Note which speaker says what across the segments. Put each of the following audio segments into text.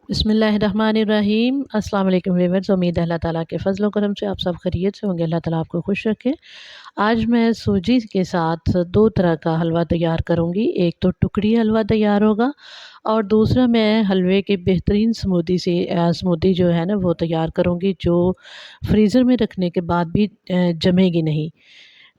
Speaker 1: बिस्मिल्लाहिर्रहमानिर्रहीम। अस्सलाम वालेकुम व्यूअर्स। उम्मीद है अल्लाह ताला के फ़ज़ल व करम से आप सब खैरियत से होंगे। अल्लाह ताला आपको खुश रखे। आज मैं सूजी के साथ 2 तरह का हलवा तैयार करूँगी। एक तो टुकड़ी हलवा तैयार होगा और दूसरा मैं हलवे की बेहतरीन स्मूदी जो है ना वो तैयार करूँगी, जो फ्रीज़र में रखने के बाद भी जमेगी नहीं।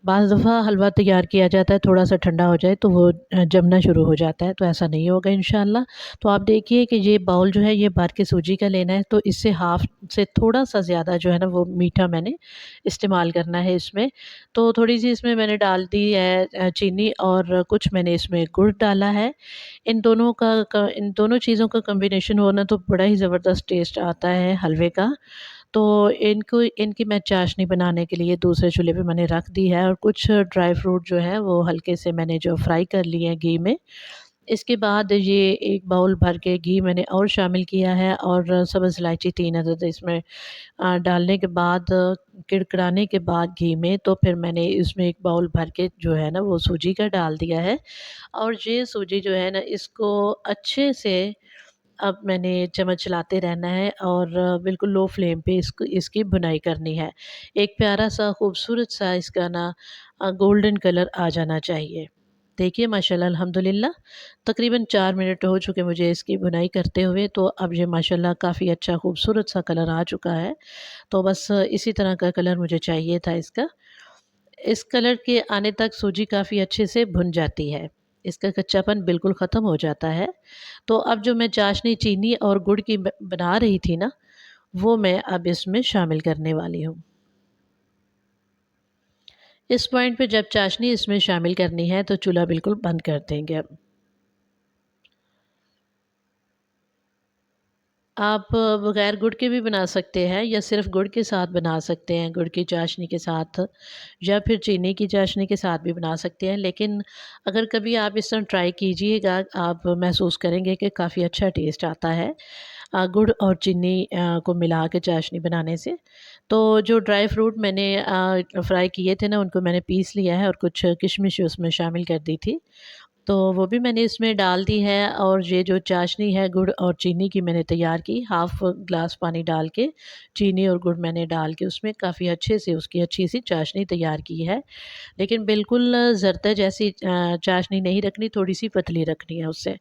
Speaker 1: बाज़ दफ़ा हलवा तैयार किया जाता है, थोड़ा-सा ठंडा हो जाए तो वो जमना शुरू हो जाता है, तो ऐसा नहीं होगा इंशाअल्लाह। तो आप देखिए कि ये बाउल जो है ये भर के सूजी का लेना है, तो इससे हाफ़ से थोड़ा-सा ज़्यादा जो है ना वो मीठा मैंने इस्तेमाल करना है इसमें। तो थोड़ी-सी इसमें मैंने डाल दी है चीनी और कुछ मैंने इसमें गुड़ डाला है। इन दोनों चीज़ों का कॉम्बिनेशन हो ना तो बड़ा ही ज़बरदस्त टेस्ट आता है हलवे का। तो इनकी मैं चाशनी बनाने के लिए दूसरे चूल्हे पे मैंने रख दी है और कुछ ड्राई फ्रूट जो है वो हल्के से मैंने जो फ्राई कर लिए हैं घी में। इसके बाद ये एक बाउल भर के घी मैंने और शामिल किया है और सब्ज़ इलायची 3 अदद इसमें डालने के बाद किड़किड़ाने के बाद घी में तो फिर मैंने इसमें एक बाउल भर के जो है ना वो सूजी का डाल दिया है और ये सूजी जो है ना इसको अच्छे से अब मैंने चम्मच चलाते रहना है और बिल्कुल लो फ्लेम पे इसकी भुनाई करनी है। एक प्यारा-सा खूबसूरत-सा इसका ना गोल्डन कलर आ जाना चाहिए। देखिए माशाल्लाह अल्हम्दुलिल्लाह तकरीबन 4 मिनट हो चुके मुझे इसकी भुनाई करते हुए, तो अब ये माशाल्लाह काफ़ी अच्छा खूबसूरत-सा कलर आ चुका है। तो बस इसी तरह का कलर मुझे चाहिए था इसका। इस कलर के आने तक सूजी काफ़ी अच्छे से भुन जाती है। इसका कच्चापन बिल्कुल ख़त्म हो जाता है। तो अब जो मैं चाशनी चीनी और गुड़ की बना रही थी ना, वो मैं अब इसमें शामिल करने वाली हूँ। इस पॉइंट पे जब चाशनी इसमें शामिल करनी है, तो चूल्हा बिल्कुल बंद कर देंगे अब। आप बगैर गुड़ के भी बना सकते हैं या सिर्फ़ गुड़ के साथ बना सकते हैं, गुड़ की चाशनी के साथ या फिर चीनी की चाशनी के साथ भी बना सकते हैं। लेकिन अगर कभी आप इस तरह ट्राई कीजिएगा, आप महसूस करेंगे कि काफ़ी अच्छा टेस्ट आता है गुड़ और चीनी को मिला के चाशनी बनाने से। तो जो ड्राई फ्रूट मैंने फ्राई किए थे ना, उनको मैंने पीस लिया है और कुछ किशमिश उसमें शामिल कर दी थी। तो वो भी मैंने इसमें डाल दी है और ये जो चाशनी है गुड़ और चीनी की मैंने तैयार की, हाफ़ ग्लास पानी डाल के, चीनी और गुड़ मैंने डाल के उसमें काफ़ी अच्छे से उसकी अच्छी-सी चाशनी तैयार की है। लेकिन बिल्कुल ज़रदा जैसी चाशनी नहीं रखनी, थोड़ी-सी पतली रखनी है उससे।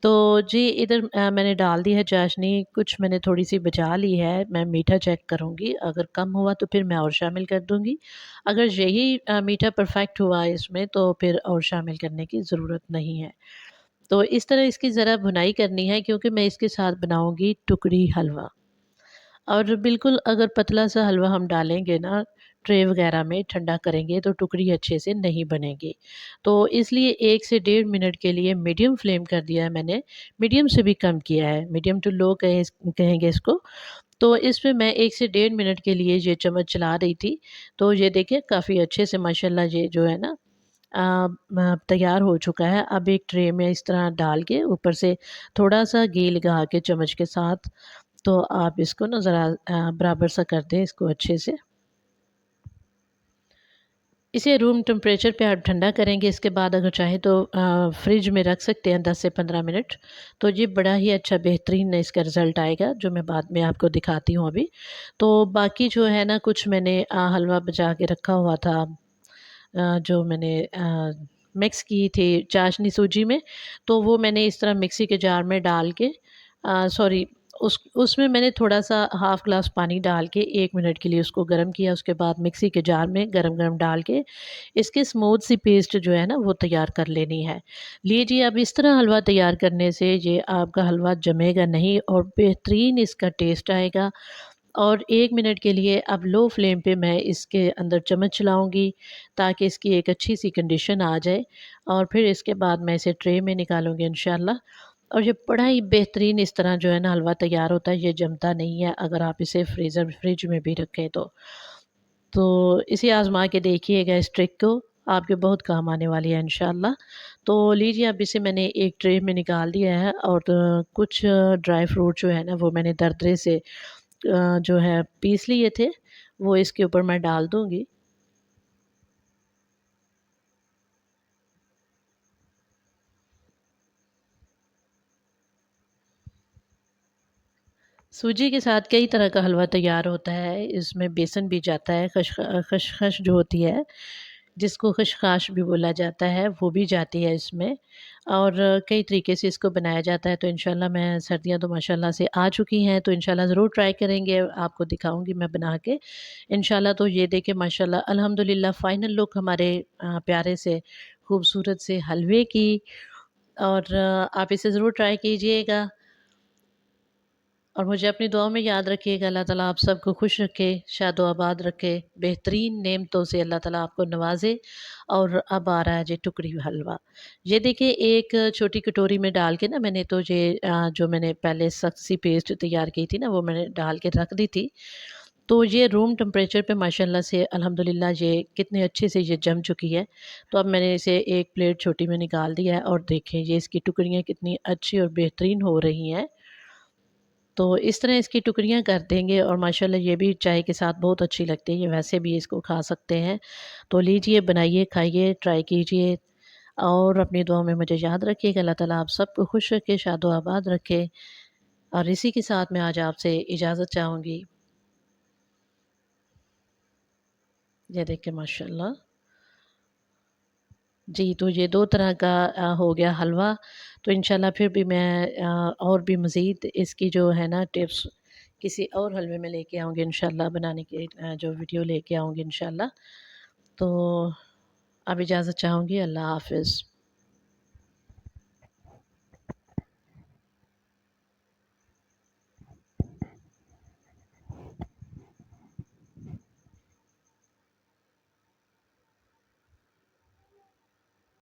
Speaker 1: तो जी इधर मैंने डाल दी है चाशनी, कुछ मैंने थोड़ी-सी बचा ली है, मैं मीठा चेक करूँगी, अगर कम हुआ तो फिर मैं और शामिल कर दूँगी। अगर यही मीठा परफ़ेक्ट हुआ इसमें तो फिर और शामिल करने की ज़रूरत नहीं है। तो इस तरह इसकी ज़रा भुनाई करनी है क्योंकि मैं इसके साथ बनाऊँगी टुकड़ी हलवा। और बिल्कुल अगर पतला-सा हलवा हम डालेंगे ना ट्रे वग़ैरह में ठंडा करेंगे तो टुकड़ी अच्छे से नहीं बनेगी। तो इसलिए 1 से डेढ़ मिनट के लिए मीडियम फ्लेम कर दिया है मैंने, मीडियम से भी कम किया है, मीडियम टू लो कहेंगे इसको। तो इसमें मैं 1 से डेढ़ मिनट के लिए ये चम्मच चला रही थी। तो ये देखिए काफ़ी अच्छे से माशाल्लाह ये जो है ना तैयार हो चुका है। अब एक ट्रे में इस तरह डाल के ऊपर से थोड़ा-सा घी लगा के चम्मच के साथ तो आप इसको ना ज़रा बराबर सा कर दें इसको अच्छे से। इसे रूम टेम्परेचर पे आप ठंडा करेंगे, इसके बाद अगर चाहें तो फ्रिज में रख सकते हैं 10 से 15 मिनट। तो ये बड़ा ही अच्छा बेहतरीन इसका रिज़ल्ट आएगा, जो मैं बाद में आपको दिखाती हूँ अभी। तो बाकी जो है ना कुछ मैंने हलवा बचा के रखा हुआ था जो मैंने मिक्स की थी चाशनी सूजी में, तो वो मैंने इस तरह मिक्सी के जार में डाल के सॉरी उसमें मैंने थोड़ा-सा हाफ़ ग्लास पानी डाल के 1 मिनट के लिए उसको गरम किया, उसके बाद मिक्सी के जार में गरम-गरम डाल के इसकी स्मूथ सी पेस्ट जो है ना वो तैयार कर लेनी है। लीजिए अब इस तरह हलवा तैयार करने से ये आपका हलवा जमेगा नहीं और बेहतरीन इसका टेस्ट आएगा और 1 मिनट के लिए अब लो फ्लेम पे मैं इसके अंदर चम्मच चलाऊँगी ताकि इसकी एक अच्छी-सी कंडीशन आ जाए और फिर इसके बाद मैं इसे ट्रे में निकालूँगी इंशाल्लाह और ये बड़ा ही बेहतरीन इस तरह जो है ना हलवा तैयार होता है, ये जमता नहीं है अगर आप इसे फ्रिज में भी रखें तो। तो इसे आज़मा के देखिएगा इस ट्रिक को, आपके बहुत काम आने वाली है इंशाल्लाह। तो लीजिए अब इसे मैंने एक ट्रे में निकाल दिया है और कुछ ड्राई फ्रूट जो है ना वो मैंने दरदरे से जो है पीस लिए थे, वो इसके ऊपर मैं डाल दूँगी। सूजी के साथ कई तरह का हलवा तैयार होता है। इसमें बेसन भी जाता है, खशखश जो होती है, जिसको खशखाश भी बोला जाता है, वो भी जाती है इसमें। और कई तरीके से इसको बनाया जाता है। तो इंशाल्लाह मैं सर्दियाँ तो माशाल्लाह से आ चुकी हैं, तो इंशाल्लाह ज़रूर ट्राई करेंगे, आपको दिखाऊँगी मैं बना के। इंशाल्लाह तो ये देखिए माशाल्लाह अल्हम्दुलिल्लाह फ़ाइनल लुक हमारे प्यारे से खूबसूरत से हलवे की। और आप इसे ज़रूर ट्राई कीजिएगा। और मुझे अपनी दुआओं में याद रखिएगा। अल्लाह ताला आप सबको खुश रखे, शादो-आबाद रखे, बेहतरीन नेमतों से अल्लाह ताला आपको नवाज़े। और अब आ रहा है जी टुकड़ी हलवा। ये देखिए एक छोटी कटोरी में डाल के ना मैंने तो ये जो मैंने पहले सख्त सी पेस्ट तैयार की थी ना, वो मैंने डाल के रख दी थी। तो ये रूम टेम्परेचर पे माशाल्लाह से अल्हम्दुलिल्लाह ये कितने अच्छे से ये जम चुकी है। तो अब मैंने इसे एक प्लेट छोटी में निकाल दिया है और देखें ये इसकी टुकड़ियाँ कितनी अच्छी और बेहतरीन हो रही हैं। तो इस तरह इसकी टुकड़ियाँ कर देंगे और माशाल्लाह ये भी चाय के साथ बहुत अच्छी लगती है। ये वैसे भी इसको खा सकते हैं। तो लीजिए, बनाइए, खाइए, ट्राई कीजिए और अपनी दुआओं में मुझे याद रखिएगा। अल्लाह ताला आप सबको खुश रखे, शादो-आबाद रखे। और इसी के साथ मैं आज आपसे इजाज़त चाहूँगी। ये देखिए माशाल्लाह। जी, तो ये 2 तरह का हो गया हलवा। तो इंशाल्लाह फिर भी मैं और भी मज़ीद इसकी जो है ना टिप्स किसी और हलवे में लेके आऊँगी इंशाल्लाह, बनाने की जो वीडियो लेके आऊँगी इंशाल्लाह। तो अब इजाज़त चाहूँगी। अल्लाह हाफ़िज़।